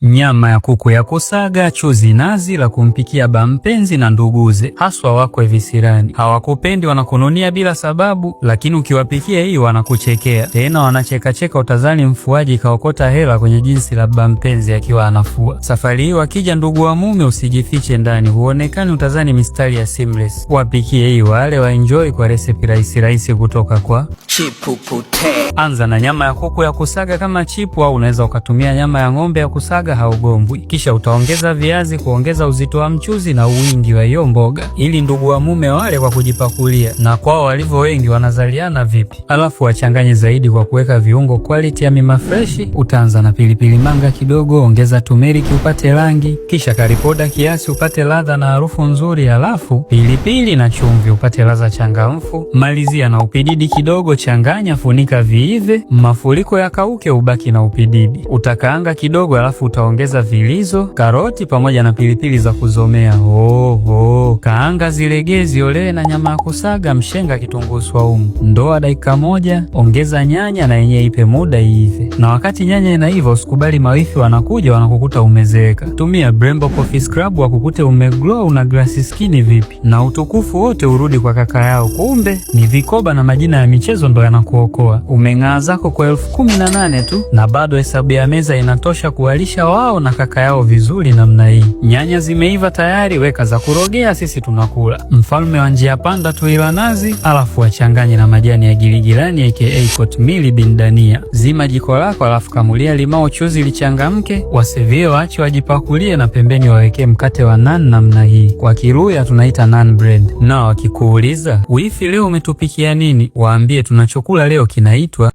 Nyama ya kuku ya kusaga, chuzi nazi la kumpikia bampenzi na nduguze, haswa wakwe visirani. Hawakupendi, wanakununia bila sababu, lakini ukiwapikia hii wanakuchekea. Tena wanacheka utazani mfuaji kaokota hela kwenye jinsi la bampenzi akiwa anafua. Safari hii wakija ndugu wa mume usijifiche ndani, huonekani utazani mistari ya seamless. Wapikie hii wale waenjoy kwa recipe rahisi kutoka kwa Chipupute. Anza na nyama ya kuku ya kusaga kama chipu, au unaweza ukatumia nyama ya ng'ombe ya kusaga, haugombwi. Kisha utaongeza viazi kuongeza uzito wa mchuzi na uwingi wa hiyo mboga, ili ndugu wa mume wale kwa kujipakulia, na kwao walivyo wengi wanazaliana vipi. Alafu wachanganye zaidi kwa kuweka viungo quality ya mima fresh. Utaanza na pilipili manga kidogo, ongeza turmeric upate rangi, kisha karipoda kiasi upate ladha na harufu nzuri, alafu pilipili na chumvi upate ladha changamfu. Malizia na upididi kidogo, changanya, funika viive, mafuriko yakauke, ubaki na upididi. Utakaanga kidogo, alafu utaongeza vilizo, karoti pamoja na pilipili za kuzomea. Kaanga zilegee ziolewe na nyama ya kusaga, mshenga kitunguu swaumu. Ndoa dakika moja, ongeza nyanya na yenye ipe muda iive. Na wakati nyanya inaiva usikubali mawifi wanakuja wanakukuta umezeeka. Tumia Brembo Coffee Scrub wakukute umeglow una glass skin vipi. Na utukufu wote urudi kwa kaka yao, kumbe ni vikoba na majina ya michezo ndo yanakuokoa. Umeng'aa zako kwa 18,000 tu, na bado hesabu ya meza inatosha kuwalisha wao na kaka yao vizuri namna hii. Nyanya zimeiva tayari, weka za kurogea, sisi tunakula. Mfalme wa njia panda tuila nazi, alafu wachanganye na majani ya giligilani aka Kotmili bin Dania. Zima jiko lako, alafu kamulia limao chuzi lichangamke, wasevie waache wajipakulie, na pembeni wawekee mkate wa naan namna hii. Kwa Kiruya tunaita naan bread. Na wakikuuliza, wifi leo umetupikia nini? Waambie tunachokula leo kinaitwa